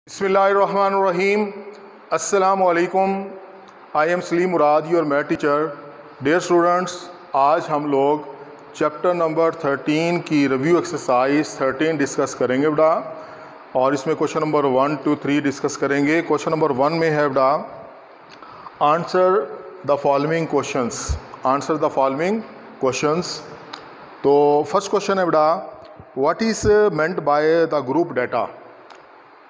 बिस्मिल्लाहिर्रहमानिर्रहीम। अस्सलामु अलैकुम। I am Salim Murad, your math teacher. Dear students, आज हम लोग चैप्टर नंबर 13 की रिव्यू एक्सरसाइज 13 डिस्कस करेंगे बेटा, और इसमें क्वेश्चन नंबर 1 to 3 डिस्कस करेंगे। क्वेश्चन नंबर 1 में है बेटा, answer the following questions. Answer the following questions. तो फर्स्ट क्वेश्चन है बेटा, what is meant by the group data.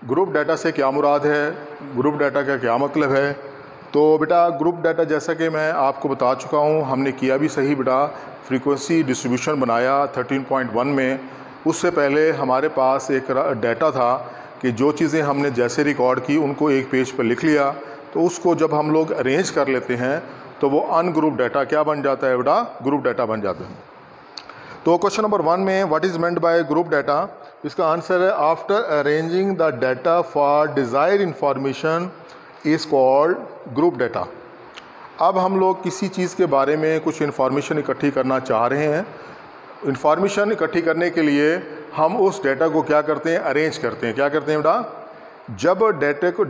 Group data से क्या मुराद है, ग्रुप डाटा का क्या मतलब है। तो बेटा ग्रुप डाटा जैसा कि मैं आपको बता चुका हूँ, हमने किया भी सही बेटा, फ्रीक्वेंसी डिस्ट्रीब्यूशन बनाया 13.1 में। उससे पहले हमारे पास एक डाटा था कि जो चीज़ें हमने जैसे रिकॉर्ड की उनको एक पेज पर लिख लिया, तो उसको जब हम लोग अरेंज कर लेते हैं तो वो अनग्रुप डाटा क्या बन जाता है बेटा, ग्रुप डाटा बन जाता है। तो क्वेश्चन नंबर 1 में what is meant by group data, इसका आंसर है after arranging the data for desire information is called group data. अब हम लोग किसी चीज़ के बारे में कुछ इन्फॉर्मेशन इकट्ठी करना चाह रहे हैं। इन्फॉर्मेशन इकट्ठी करने के लिए हम उस डाटा को क्या करते हैं, अरेंज करते हैं। क्या करते हैं बेटा, जब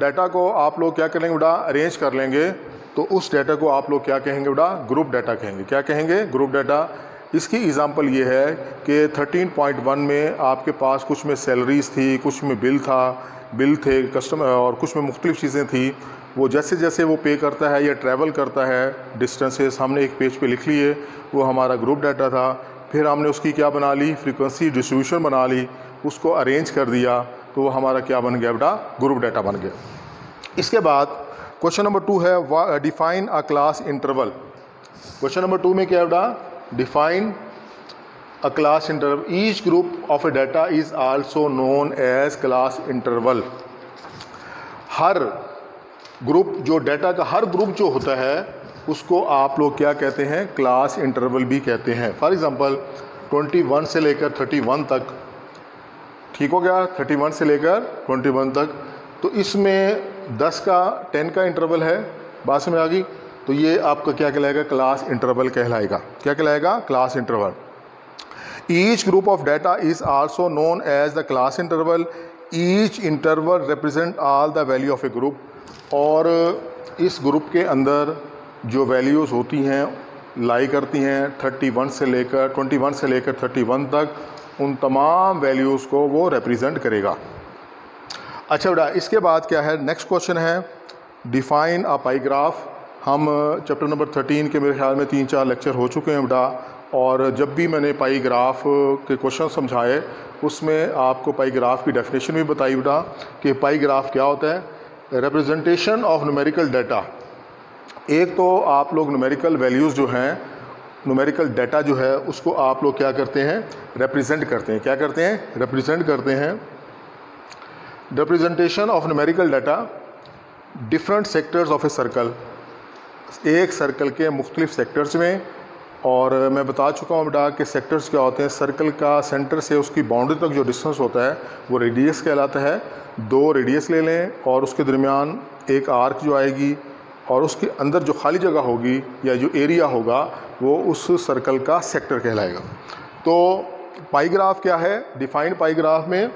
डाटा को आप लोग क्या करेंगे बेटा, अरेंज कर लेंगे, तो उस डाटा को आप लोग क्या कहेंगे बेटा, ग्रुप डाटा कहेंगे। क्या कहेंगे, ग्रुप डाटा। इसकी एग्ज़ाम्पल ये है कि 13.1 में आपके पास कुछ में सैलरीज थी, कुछ में बिल थे कस्टमर, और कुछ में मुख्तलिफ़ चीज़ें थी। वो जैसे जैसे वो पे करता है या ट्रैवल करता है डिस्टेंसेस, हमने एक पेज पे लिख लिए, वो हमारा ग्रुप डाटा था। फिर हमने उसकी क्या बना ली, फ्रीक्वेंसी डिस्ट्रीब्यूशन बना ली, उसको अरेंज कर दिया, तो वो हमारा क्या बन गया बेटा, ग्रुप डाटा बन गया। इसके बाद क्वेश्चन नंबर 2 है, define a class interval. Question number 2 में क्या है बेटा, define a class interval. Each group of a data is also known as class interval. Her group, जो डाटा का हर ग्रुप जो होता है उसको आप लोग क्या कहते हैं, क्लास इंटरवल भी कहते हैं। फॉर एग्जांपल 21 से लेकर 31 तक, ठीक हो गया, 31 से लेकर 21 तक, तो इसमें 10 का इंटरवल है, बात समझ आ गई। तो ये आपका क्या कहलाएगा, क्लास इंटरवल कहलाएगा। क्या कहलाएगा, class interval. Each group of data is also known as the class interval. Each interval represent all the value of a group. और इस ग्रुप के अंदर जो वैल्यूज़ होती हैं, लाई करती हैं 21 से लेकर 31 तक, उन तमाम वैल्यूज़ को वो रिप्रेजेंट करेगा। अच्छा बेटा, इसके बाद क्या है, नेक्स्ट क्वेश्चन है, डिफाइन अ पाई ग्राफ। हम चैप्टर नंबर 13 के मेरे ख्याल में 3-4 लेक्चर हो चुके हैं बेटा, और जब भी मैंने पाई ग्राफ के क्वेश्चन समझाए उसमें आपको पाई ग्राफ की डेफिनेशन भी बताई बेटा कि पाई ग्राफ क्या होता है। Representation of numerical data. एक तो आप लोग न्यूमेरिकल वैल्यूज़ जो हैं, न्यूमेरिकल डाटा जो है, उसको आप लोग क्या करते हैं, रिप्रेजेंट करते हैं। क्या करते हैं, रिप्रेजेंट करते हैं। Representation of numerical data, different sectors of a circle, एक सर्कल के मुख्तलिफ सेक्टर्स में। और मैं बता चुका हूँ बेटा कि सेक्टर्स क्या होते हैं, सर्कल का सेंटर से उसकी बाउंड्री तक जो डिस्टेंस होता है वो रेडियस कहलाता है। 2 रेडियस ले लें और उसके दरमियान एक आर्क जो आएगी, और उसके अंदर जो खाली जगह होगी या जो एरिया होगा वो उस सर्कल का सेक्टर कहलाएगा। तो पाई ग्राफ क्या है, डिफाइंड पाई ग्राफ में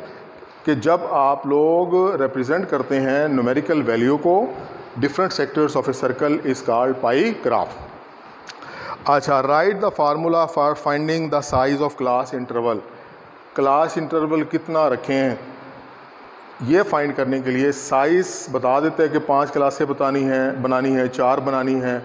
कि जब आप लोग रिप्रेजेंट करते हैं न्यूमेरिकल वैल्यू को, different sectors of a circle is called pie graph. अच्छा, right the formula for finding the size of class interval. Class interval कितना रखें, ये फाइंड करने के लिए साइज़ बता देते हैं कि 5 क्लासें बनानी है, 4 बनानी है,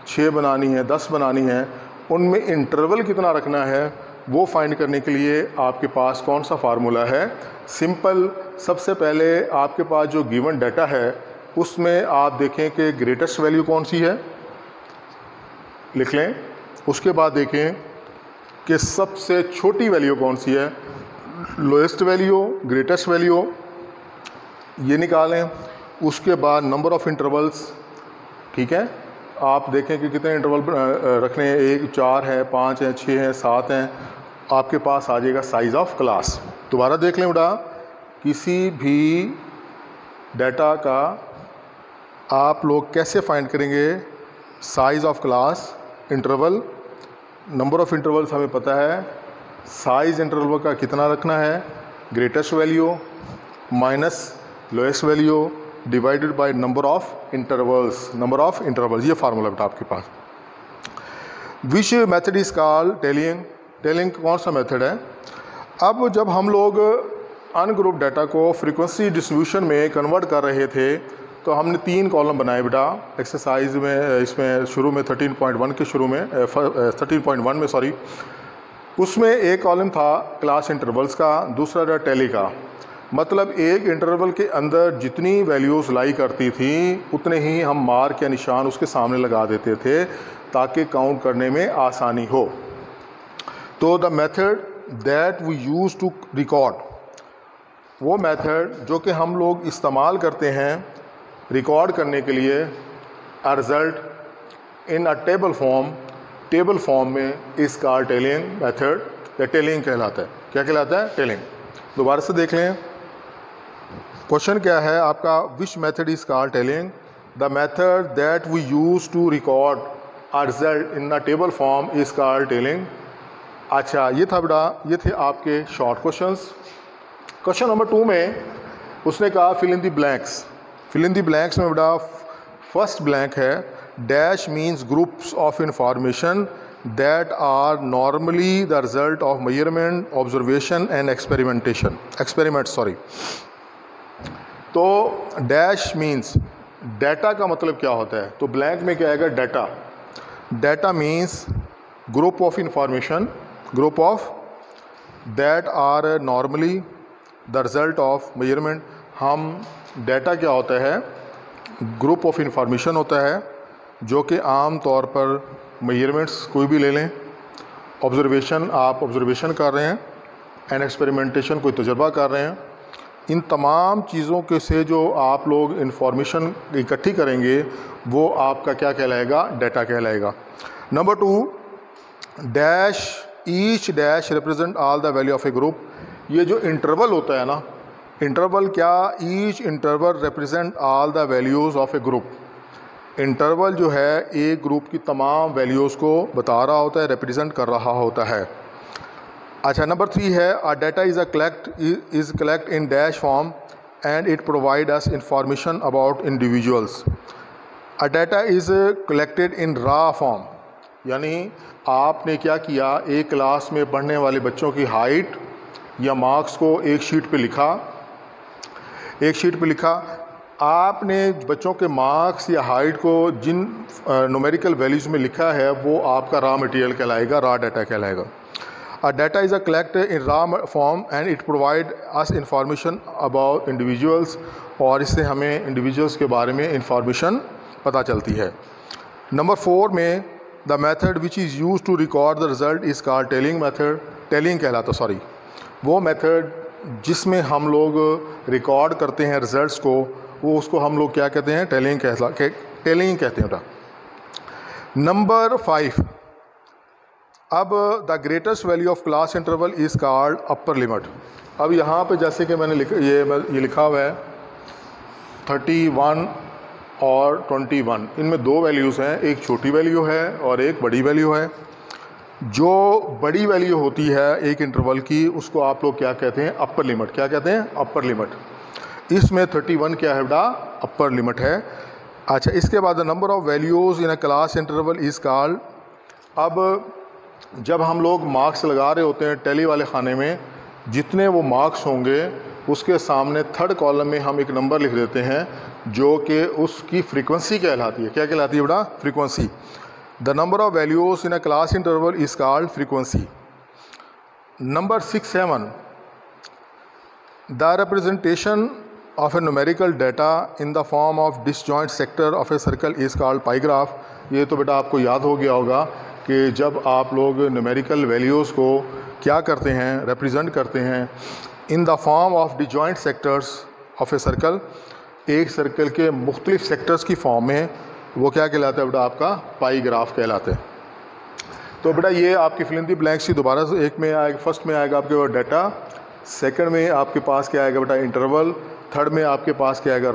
6 बनानी है, 10 बनानी है। उनमें इंटरवल कितना रखना है वो फाइंड करने के लिए आपके पास कौन सा फार्मूला है, सिंपल। सबसे पहले आपके पास जो गिवन डाटा है उसमें आप देखें कि ग्रेटेस्ट वैल्यू कौन सी है, लिख लें। उसके बाद देखें कि सबसे छोटी वैल्यू कौन सी है, लोएस्ट वैल्यू, ग्रेटेस्ट वैल्यू, ये निकालें। उसके बाद नंबर ऑफ़ इंटरवल्स, ठीक है, आप देखें कि कितने इंटरवल रखने हैं, 1, 4 है, 5 है, 6 है, 7 हैं। आपके पास आ जाएगा साइज़ ऑफ क्लास। दोबारा देख लें बेटा, किसी भी डाटा का आप लोग कैसे फाइंड करेंगे, size of class, interval, number of intervals हमें पता है, साइज़ इंटरवल का कितना रखना है, greatest value minus lowest value divided by number of intervals, ये फार्मूला बेटा आपके पास। Which method is called tallying, tallying कौन सा मेथड है। अब जब हम लोग अनग्रुप डाटा को फ्रीक्वेंसी डिस्ट्रीब्यूशन में कन्वर्ट कर रहे थे तो हमने 3 कॉलम बनाए बेटा एक्सरसाइज में। इसमें शुरू में 13.1 के शुरू में 13.1 में सॉरी, उसमें एक कॉलम था क्लास इंटरवल्स का, दूसरा था टेली का। मतलब एक इंटरवल के अंदर जितनी वैल्यूज़ लाई करती थी उतने ही हम मार्क या निशान उसके सामने लगा देते थे ताकि काउंट करने में आसानी हो। तो the method that we use to record, वो मेथड जो कि हम लोग इस्तेमाल करते हैं रिकॉर्ड करने के लिए, a result in a table form में इसका टेलिंग मेथड या टेलिंग कहलाता है। क्या कहलाता है? टेलिंग। दोबारा से देख लें, क्वेश्चन क्या है आपका, which method is called tallying, the method that we use to record a result in a table form is called tallying. अच्छा, ये था बेटा, ये थे आपके शॉर्ट क्वेश्चंस। क्वेश्चन नंबर 2 में उसने कहा fill in the blanks. Fill in the blanks में बेटा फर्स्ट ब्लैंक है dash means groups of information that are normally the result of measurement, observation and experiment sorry. तो डैश मीन्स डाटा का मतलब क्या होता है, तो ब्लैंक में क्या आएगा? Data. Data means group of information, group of that are normally the result of measurement. हम डाटा क्या होता है? ग्रुप ऑफ इंफॉर्मेशन होता है जो कि आम तौर पर मेजरमेंट्स कोई भी ले लें, ऑब्जर्वेशन आप ऑब्जर्वेशन कर रहे हैं, एंड एक्सपेरिमेंटेशन कोई तजुर्बा कर रहे हैं। इन तमाम चीज़ों के से जो आप लोग इंफॉर्मेशन इकट्ठी करेंगे वो आपका क्या कहलाएगा? डाटा कहलाएगा। Number 2 dash each dash represent all the value of a group. ये जो इंटरवल होता है ना, इंटरवल क्या, each interval represent all the values of a group. Interval जो है एक ग्रुप की तमाम वैल्यूज़ को बता रहा होता है, रिप्रेजेंट कर रहा होता है। अच्छा, नंबर 3 है अ data is collect in dash form and it provide us information about individuals. A data is collected in raw form, यानी आपने क्या किया, एक क्लास में पढ़ने वाले बच्चों की हाइट या मार्क्स को एक शीट पे लिखा। आपने बच्चों के मार्क्स या हाइट को जिन न्यूमेरिकल वैल्यूज़ में लिखा है वो आपका रॉ मटेरियल कहलाएगा, रॉ डाटा कहलाएगा। अ data is a collect in raw form and it provide us information about individuals, और इससे हमें इंडिविजुअल्स के बारे में इंफॉर्मेशन पता चलती है। नंबर 4 में the method which is use to record the result is called tallying method. Tallying कहलाता, सॉरी, वो मेथड जिसमें हम लोग रिकॉर्ड करते हैं रिजल्ट्स को, वो उसको हम लोग क्या कहते हैं? टेलिंग कहते हैं बेटा। नंबर 5, अब the greatest value of class interval is called upper limit. अब यहाँ पे जैसे कि मैंने ये लिखा हुआ है 31 और 21, इनमें 2 वैल्यूज़ हैं, एक छोटी वैल्यू है और एक बड़ी वैल्यू है। जो बड़ी वैल्यू होती है एक इंटरवल की उसको आप लोग क्या कहते हैं? Upper limit. क्या कहते हैं? Upper limit. इसमें 31 क्या है बेटा? अपर लिमिट है। अच्छा, इसके बाद number of values in a class interval is called. अब जब हम लोग मार्क्स लगा रहे होते हैं टेली वाले खाने में, जितने वो मार्क्स होंगे उसके सामने थर्ड कॉलम में हम एक नंबर लिख देते हैं जो कि उसकी फ्रीक्वेंसी कहलाती है। क्या कहलाती है बेटा? Frequency. The number of values in a class interval is called frequency. Number 6, 7 the representation of a numerical data in the form of disjoint sector of a circle is called pie graph। ये तो बेटा आपको याद हो गया होगा कि जब आप लोग न्यूमेरिकल वैल्यूज़ को क्या करते हैं? रिप्रेजेंट करते हैं in the form of disjoint sectors of a circle, एक सर्कल के मुख्तलिफ सेक्टर्स की फॉर्म में, वो क्या कहलाता है बेटा? आपका पाई ग्राफ कहलाते हैं। तो बेटा ये आपकी फिल इन द ब्लैंक्स ही दोबारा से एक में आएगा। फर्स्ट में आएगा आपके डाटा, सेकंड में आपके पास क्या आएगा बेटा? इंटरवल, थर्ड में आपके पास क्या आएगा?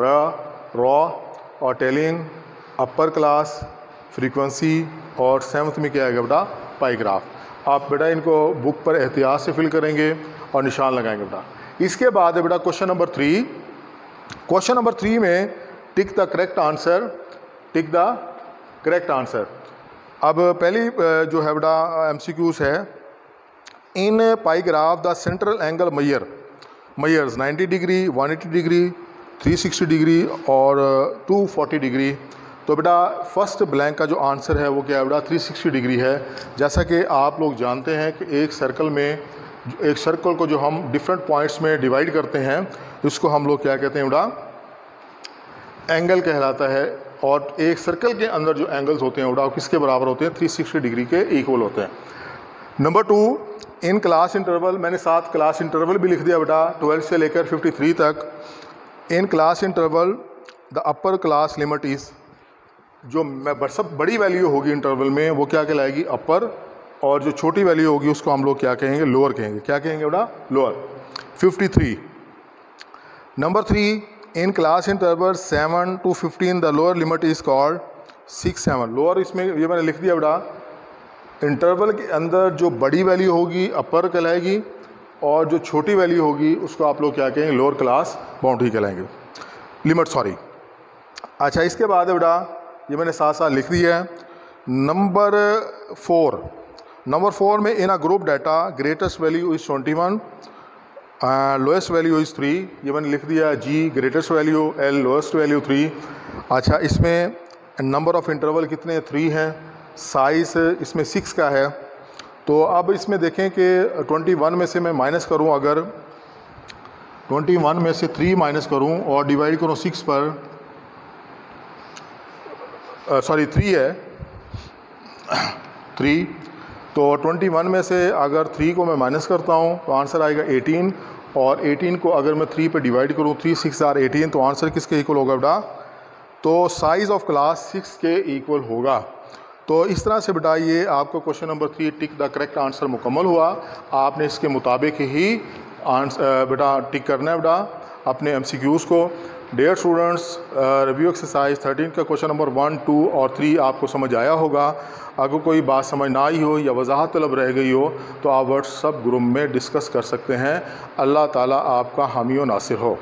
रॉ और टेलिंग, अपर क्लास, फ्रीक्वेंसी, और 7th में क्या आएगा बेटा? पाई ग्राफ। आप बेटा इनको बुक पर एहतियात से फिल करेंगे और निशान लगाएंगे बेटा। इसके बाद है बेटा क्वेश्चन नंबर 3 क्वेश्चन नंबर 3 में tick the correct answer, tick the correct answer. अब पहली जो है बेटा MCQs है, in pie graph the central angle measures 90 degree, 180 degree, 360 degree और 240 डिग्री। तो बेटा फर्स्ट ब्लैंक का जो आंसर है वो क्या है बेटा 360 डिग्री है। जैसा कि आप लोग जानते हैं कि एक सर्कल को जो हम डिफरेंट पॉइंट्स में डिवाइड करते हैं उसको हम लोग क्या कहते हैं बेटा एंगल कहलाता है। और एक सर्कल के अंदर जो एंगल्स होते हैं बेटा वो किसके बराबर होते हैं 360 डिग्री के इक्वल होते हैं। नंबर 2, इन क्लास इंटरवल, मैंने साथ क्लास इंटरवल भी लिख दिया बेटा 12 से लेकर 53 तक। In class interval the upper class limit is, जो सब बड़ी वैल्यू होगी इंटरवल में वो क्या कहलाएगी अपर, और जो छोटी वैल्यू होगी उसको हम लोग क्या कहेंगे लोअर कहेंगे। क्या कहेंगे बेटा lower. 53। Number 3, in class interval 7 to 15 the lower limit is called 6, 7। Lower इसमें ये मैंने लिख दिया बेटा इंटरवल के अंदर जो बड़ी वैल्यू होगी अपर कहलाएगी और जो छोटी वैल्यू होगी उसको आप लोग क्या कहेंगे लोअर क्लास बाउंड्री कहलाएंगे, लिमिट सॉरी। अच्छा इसके बाद है बेटा ये मैंने साथ साथ लिख दिया है। नंबर 4 में in a group data greatest value is 21, lowest value is 3। ये मैंने लिख दिया G greatest value, L lowest value 3। अच्छा इसमें नंबर ऑफ़ इंटरवल कितने 3 हैं, साइज़ इसमें 6 का है। तो अब इसमें देखें कि 21 में से मैं माइनस करूं, अगर 21 में से 3 माइनस करूं और डिवाइड करूं 6 पर, सॉरी 3 है 3, तो 21 में से अगर 3 को मैं माइनस करता हूं तो आंसर आएगा 18, और 18 को अगर मैं 3 पे डिवाइड करूं 3 6 आर 18, तो आंसर किसके इक्वल होगा बेटा, तो साइज़ ऑफ क्लास 6 के इक्वल होगा। तो इस तरह से बेटा ये आपको question number 3 tick the correct answer मुकम्मल हुआ। आपने इसके मुताबिक ही आंसर बेटा टिक करना है बेटा अपने MCQs को। डियर स्टूडेंट्स, रिव्यू एक्सरसाइज 13 का क्वेश्चन नंबर 1, 2 और 3 आपको समझ आया होगा। अगर कोई बात समझ ना आई हो या वजाहत तलब रह गई हो तो आप व्हाट्सएप ग्रुप में डिस्कस कर सकते हैं। अल्लाह ताला आपका हामी व नासिर हो।